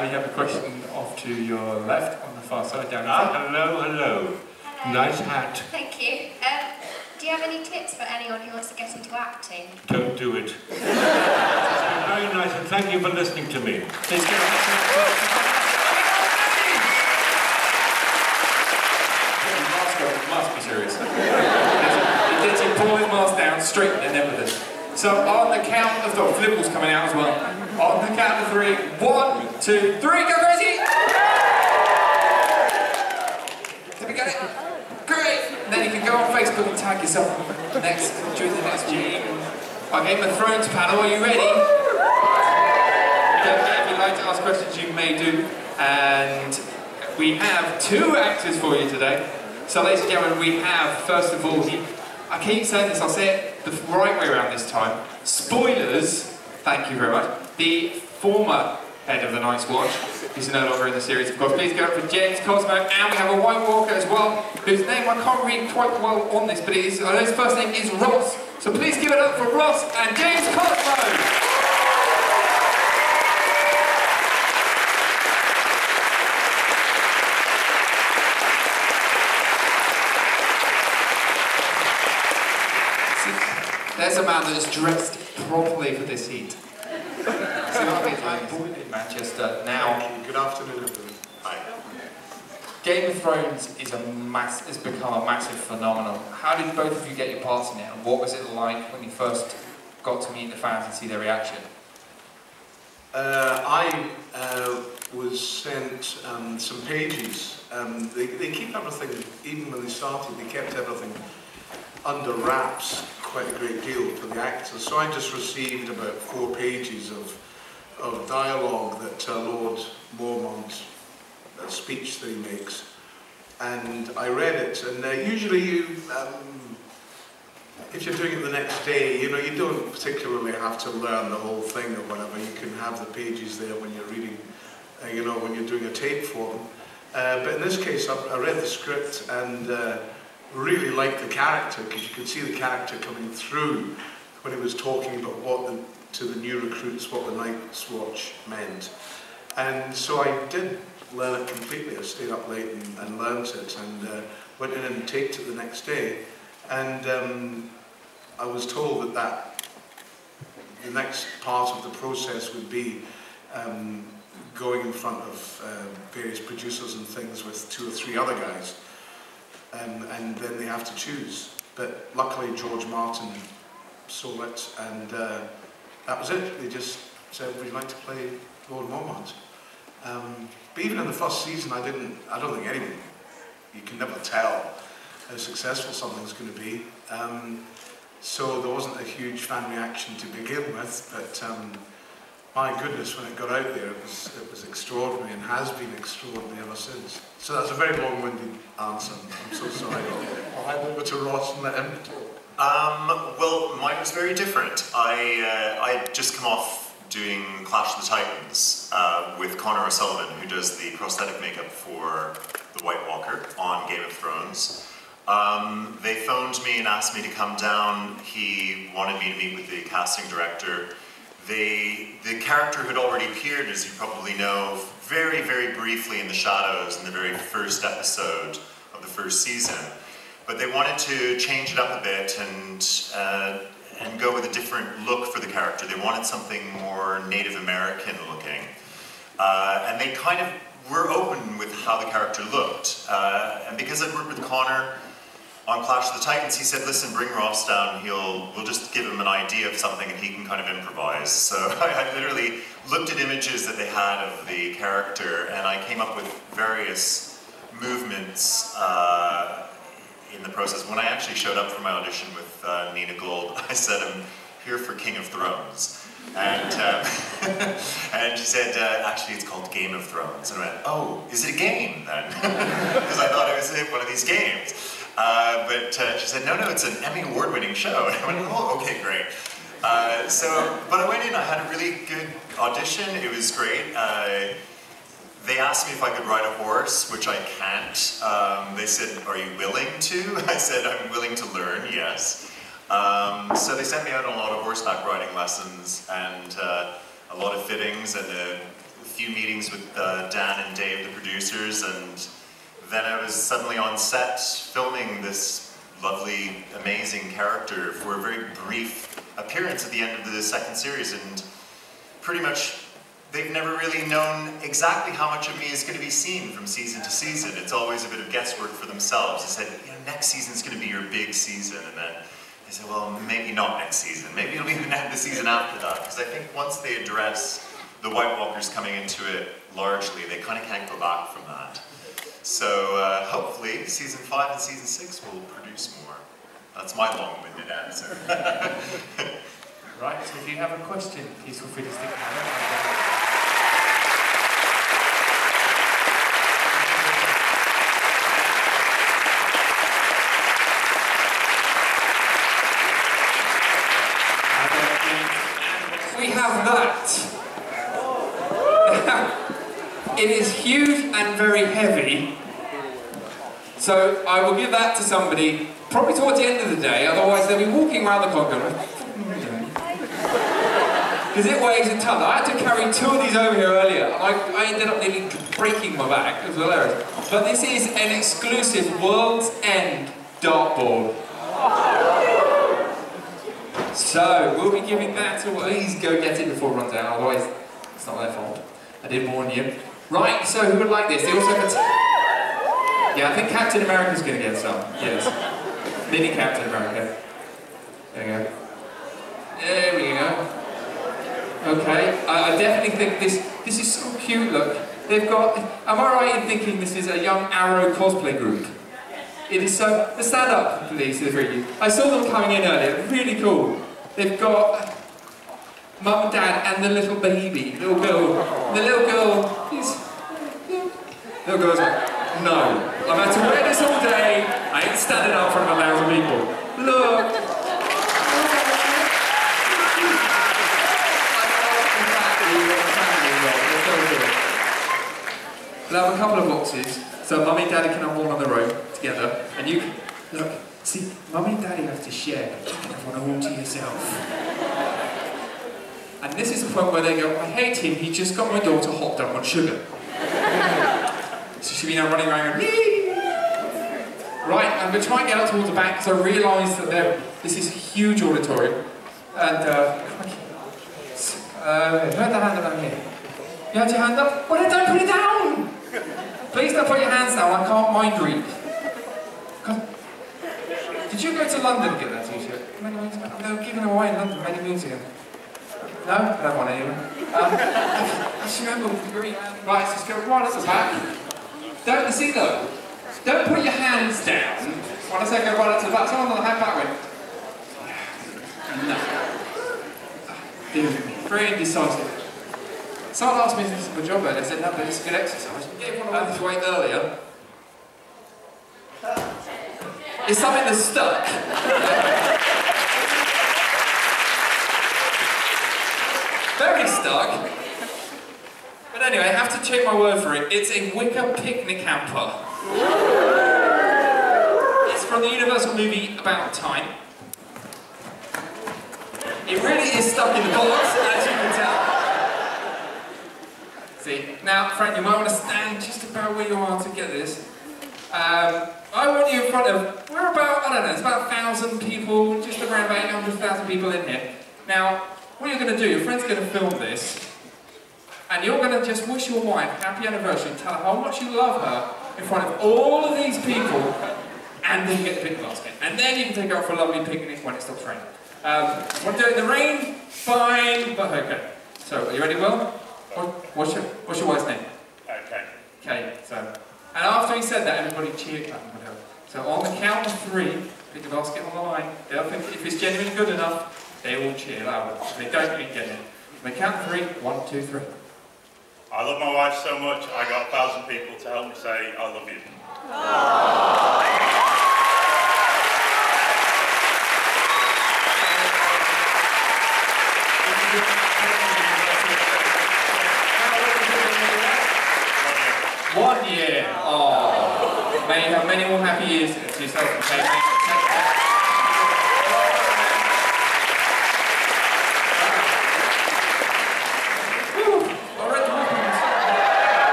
We have a question off to your left on the far side down there. Hello, hello. Hello. Nice hat. Thank you. Do you have any tips for anyone who wants to get into acting? Don't do it. Very nice, and thank you for listening to me. Please give it must be serious. He gets your boy mask down, straighten and everything. So on the count of the Flibbles coming out as well. On the count of 3, 1, 2, 3, go crazy! Did we get it? Great! And then you can go on Facebook and tag yourself during the next G. Our Game of Thrones panel, are you ready? If you'd like to ask questions, you may do. And we have 2 actors for you today. So ladies and gentlemen, we have, first of all, I keep saying this, I'll say it the right way around this time. Spoilers, thank you very much. The former head of the Night's Watch, who's no longer in the series, of course. Please go up for James Cosmo, and we have a White Walker as well, whose name I can't read quite well on this, but I know his first name is Ross. So please give it up for Ross and James Cosmo! There's a man that is dressed properly for this heat. See what I mean? I'm born in Manchester now. Good afternoon, everyone. Hi. Game of Thrones is has become a massive phenomenon. How did both of you get your parts in it, and what was it like when you first got to meet the fans and see their reaction? I was sent some pages. They keep everything, even when they started, they kept everything under wraps quite a great deal for the actors. So I just received about 4 pages of dialogue that Lord Mormont's speech that he makes, and I read it. And usually you, if you're doing it the next day, you know, you don't particularly have to learn the whole thing or whatever. You can have the pages there when you're reading, you know, when you're doing a tape for them. But in this case, I read the script and really liked the character, because you could see the character coming through when he was talking about to the new recruits what the Night's Watch meant. And so I did learn it completely. I stayed up late and learnt it, and went in and taped it the next day. And I was told that the next part of the process would be going in front of various producers and things with 2 or 3 other guys. And then they have to choose. But luckily George Martin saw it, and that was it. They just said, would you like to play Lord Mormont? But even in the first season, I don't think anyone, you can never tell how successful something's going to be. So there wasn't a huge fan reaction to begin with, but my goodness, when it got out there, it was extraordinary, and has been extraordinary ever since. So that's a very long-winded answer. I'm so sorry. I'll hand over to Ross and let him talk. Well, mine was very different. I'd just come off doing Clash of the Titans with Connor O'Sullivan, who does the prosthetic makeup for the White Walker on Game of Thrones. They phoned me and asked me to come down. He wanted me to meet with the casting director. The character had already appeared, as you probably know, very, very briefly in the shadows in the very first episode of the first season. But they wanted to change it up a bit and go with a different look for the character. They wanted something more Native American looking. And they kind of were open with how the character looked. And because I'd worked with Connor on Clash of the Titans, he said, listen, bring Ross down, we'll just give him an idea of something and he can kind of improvise. So I literally looked at images that they had of the character, and I came up with various movements in the process. When I actually showed up for my audition with Nina Gold, I said, I'm here for King of Thrones. And, and she said, actually it's called Game of Thrones. And I went, oh, is it a game then? Because I thought it was one of these games. but she said, no, it's an Emmy award-winning show. And I went, oh, okay, great. But I went in, I had a really good audition, it was great. They asked me if I could ride a horse, which I can't. They said, are you willing to? I said, I'm willing to learn, yes. So they sent me out on a lot of horseback riding lessons and a lot of fittings and a few meetings with Dan and Dave, the producers, and then I was suddenly on set filming this lovely, amazing character for a very brief appearance at the end of the second series, and pretty much they've never really known exactly how much of me is going to be seen from season to season. It's always a bit of guesswork for themselves. They said, you know, next season's going to be your big season, and then they said, well, maybe not next season. Maybe it'll be the season after that, because I think once they address the White Walkers coming into it largely, they kind of can't go back from that. So hopefully season 5 and season 6 will produce more. That's my long-winded answer. Right, so if you have a question, please feel free to stick around. We have that. It is huge and very heavy, so I will give that to somebody probably towards the end of the day, otherwise they'll be walking around the clock going, because it weighs a ton. I had to carry 2 of these over here earlier, and I ended up nearly breaking my back. It was hilarious. But this is an exclusive World's End dartboard. So, we'll be giving that to... Please go get it before it runs out, otherwise it's not their fault. I did warn you. Right, so who would like this? They also have... Yeah, I think Captain America's going to get some. Yes. Mini Captain America. There we go. There we go. Okay, I definitely think this is so cute, look. They've got... Am I right in thinking this is a young Arrow cosplay group? It is so... Stand up, please, the three of you. I saw them coming in earlier, really cool. They've got Mum and Dad and the little baby, little girl. The little girl is... Little girl's like, no. I've had to wear this all day. I ain't standing up in front of 1,000 people. Look. We'll have a couple of boxes, so Mummy and Daddy can have one on their own together, and you can, look, see, Mummy and Daddy have to share, but you can have one all to yourself. And this is the point where they go, I hate him, he just got my daughter hopped up on sugar. So she'll be now running around going, right, I'm going to try and get out towards the back, because I realise that this is a huge auditorium, and, who had the hand down here? You had your hand up? Well, then don't put it down! Please don't put your hands down, I can't mind read. Did you go to London to get that t-shirt? They were giving away in London many moons ago. No? I don't want anyone. I just remember with the green hand. Right, so just go right at the back. Don't see though. Don't put your hands down. When I say go right up to the back, someone on the hand back went. No. Dude, very indecisive. Someone asked me if this is a good job earlier. I said, no, but it's a good exercise. You gave one of this weight earlier. It's something that's stuck. Very stuck. But anyway, I have to check my word for it. It's a wicker picnic hamper. It's from the Universal movie About Time. It really is stuck in the box, as you can tell. See, now, Frank, you might want to stand just about where you are to get this. I want you in front of, we're about, I don't know, it's about 1,000 people, just around about 800,000 people in here. Now, what you're going to do, your friend's going to film this, and you're going to just wish your wife happy anniversary and tell her how much you love her in front of all of these people, and then get the picnic basket. And then you can take her out for a lovely picnic when it stops raining. Want to do it in the rain? Fine, but okay. So, are you ready, Will? What's your wife's name? Okay. Okay, so, and after he said that, everybody cheered up and whatever. So on the count of 3, pick the basket on the line. They'll think if it's genuinely good enough, they will cheer louder. If they don't, you get it. On the count of 3, 1, 2, 3. I love my wife so much, I got 1,000 people to help me say, I love you. to yourself, okay?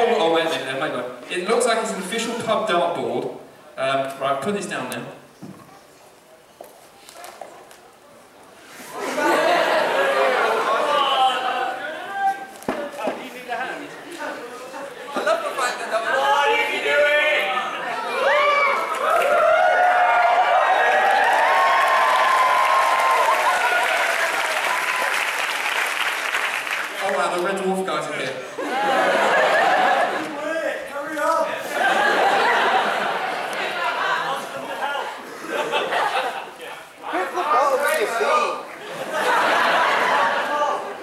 Oh, wait a minute, wait a minute. It looks like it's an official pub dartboard. Right, put this down now. I love the fact that what are you doing? Oh wow, the Red Dwarf guys are here.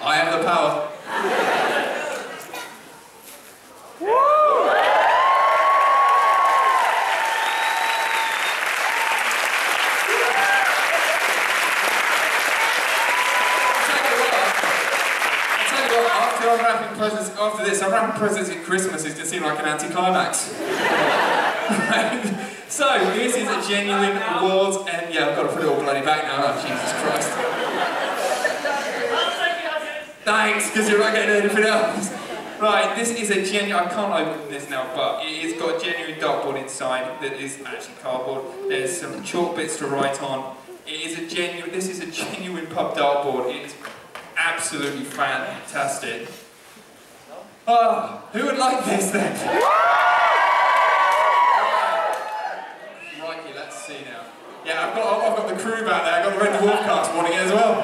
I have the power. After this, I'm wrapping presents at Christmas. It's going to seem like an anticlimax. Right? So, this is a genuine awards, and yeah, I've got to put it all bloody back now. Oh, Jesus Christ. Thanks, because you're not getting anything else. Right, this is a genuine, I can't open this now, but it's got a genuine dartboard inside that is actually cardboard. There's some chalk bits to write on. This is a genuine pub dartboard. It is absolutely fantastic. Oh, who would like this then? Righty, let's see now. Yeah, I've got the crew back there. I've got the Red Dwarf cards wanting it as well.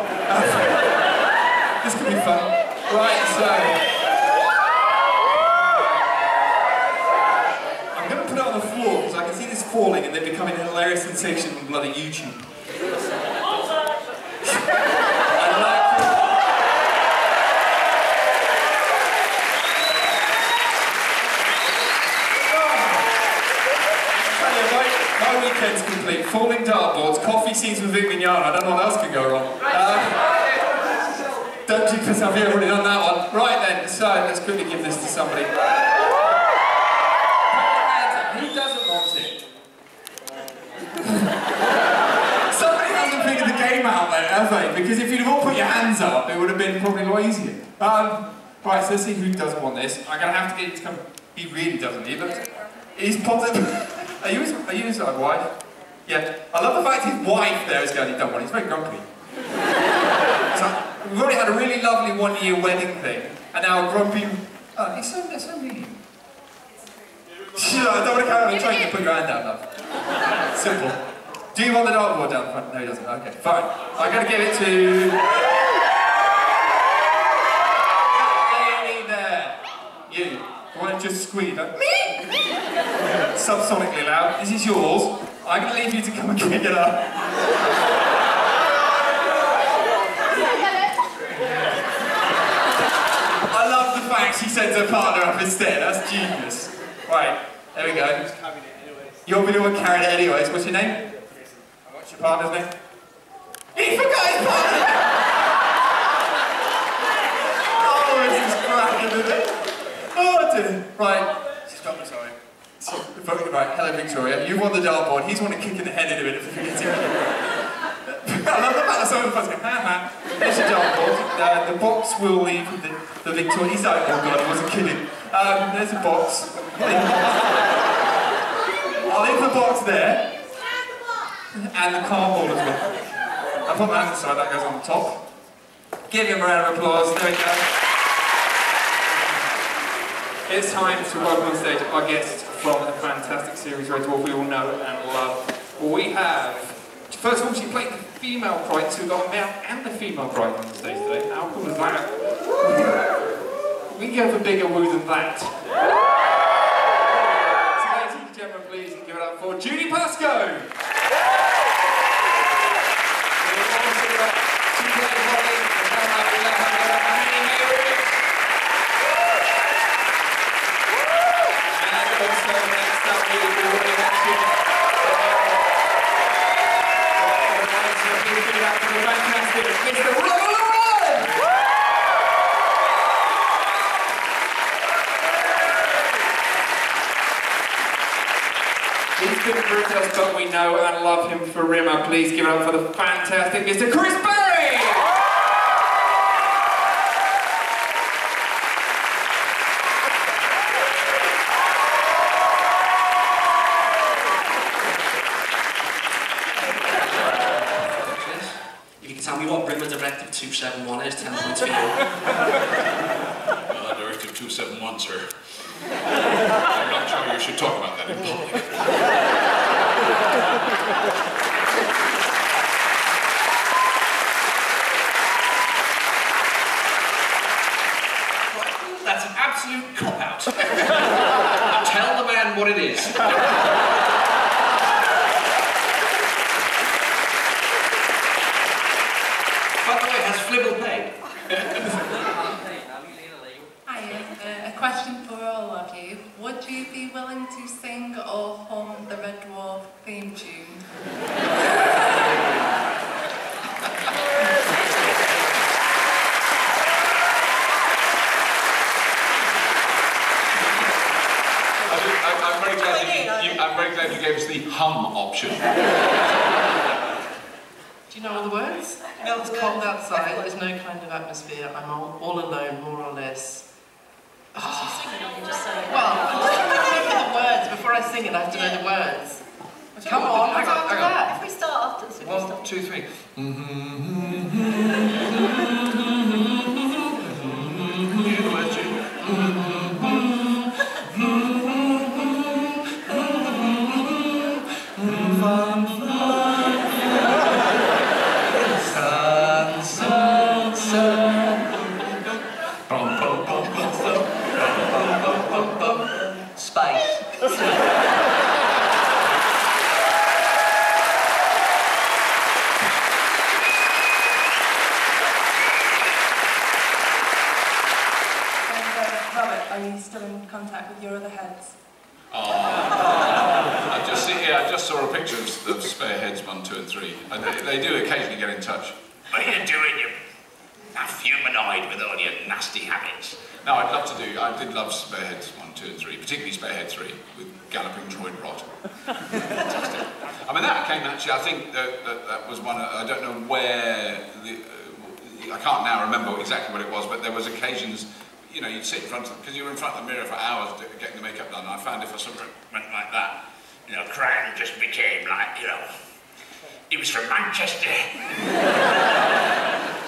This could be fun. Right, so I'm going to put it on the floor because I can see this falling and then becoming a hilarious sensation on bloody YouTube. Weekend's complete. Falling dartboards, coffee scenes with Vic Mignogna. I don't know what else could go wrong. Don't you piss off, you've already done that one. Right then, so let's quickly give this to somebody. Who doesn't want it? Somebody hasn't figured the game out there, have they? Because if you'd have all put your hands up, it would have been probably a lot easier. Right, so let's see who doesn't want this. I'm going to have to get him to come. He really doesn't. He's positive. Are you his wife? Yeah. I love the fact his wife there is going, he don't want it. He's very grumpy. So, we've already had a really lovely one-year wedding thing, and now a grumpy... Oh, he's so mean. I don't want to carry on trying to put your hand down, love. Simple. Do you want the dartboard down the front? No, he doesn't. Okay, fine. I'm going to give it to... Haley there. You. I want to just squeeze that. Me? Subsonically loud. This is yours. I'm going to leave you to come and pick it up. I love the fact she sends her partner up instead. That's genius. Right, there we go. You're going to carry it anyways. What's your name? What's your partner's name? He forgot his partner! Oh, this is cracking, isn't it? Oh dear. Right. Stop, sorry. Right, hello Victoria. You won the dartboard. He's one to kick in the head in a minute if he forgets it. I love the fact that some of the fans go, ha. There's your dartboard. The box will leave the Victoria. He's like, oh god, I wasn't kidding. There's a box. I'll leave the box there. And the cardboard as well. I'll put my hand aside, that goes on the top. Give him a round of applause. There we go. It's time to welcome on stage our guests from the fantastic series Red Dwarf we all know and love. We have, first of all, she played the female pride, so we've got a male and the female pride on the stage today. How cool is that? We can go for bigger woo than that. So ladies and gentlemen, please give it up for Judy Pascoe. She played Holly, and now we let her go up Hayridge. Also next up we will be running action. Please give it up for the fantastic Mr. Llewellyn! He's been with us, but we know and love him for Rimmer. Please give it up for the fantastic Mr. Chris Barrie! If you can tell me what Rimmer Directive 271 is, 10 points for you. Directive 271, sir. I'm not sure you should talk about that in public. That's an absolute cop-out. Tell the man what it is. By the way, has Flibble paid? Hi, a question for all of you. Would you be willing to sing or hum the Red Dwarf theme tune? I'm very glad you gave us the hum option. Do you know all the words? It's cold outside, there's no kind of atmosphere, I'm all alone, more or less. Well, I'm just trying to remember the words. Before I sing it, I have to know the words. Come on, hang on. If we start after this, 1, 2, 3. You know the words, Judy? Space. Robert, are you still in contact with your other heads? I just saw a picture of Spare Heads 1, 2 and 3. And they do occasionally get in touch. What are you doing, you half humanoid with all your nasty habits? No, I'd love to do. I did love Spare Heads 1, 2 and 3, particularly Spare Head 3 with Galloping Droid Rot. Fantastic. I mean, that came actually, I think that was one, I don't know where, I can't now remember exactly what it was, but there was occasions, you know, you'd sit in front of, because you were in front of the mirror for hours getting the makeup done, and I found if I sort of went like that, You know, Cran just became like, you know, he was from Manchester.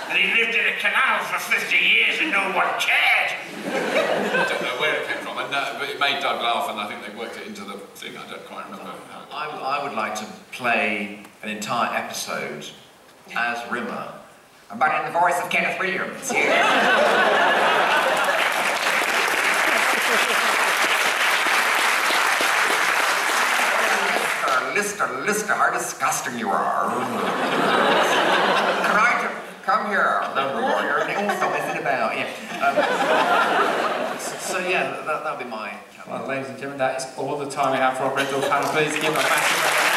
And he lived in a canal for 50 years and no one cared. I don't know where it came from, but it made Doug laugh, and I think they worked it into the thing. I don't quite remember how. I would like to play an entire episode as Rimmer, but in the voice of Kenneth Williams. Lister, how disgusting you are. Come here, little warrior. So what's it about? Yeah. So yeah, that'll be my. Well, ladies and gentlemen, that is all the time we have for our Red Door panel. Please give a massive round of applause.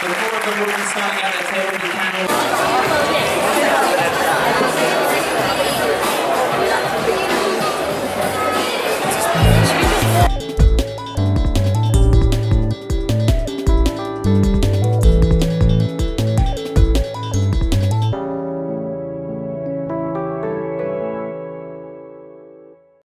The four of them will be starting at the table. You can all...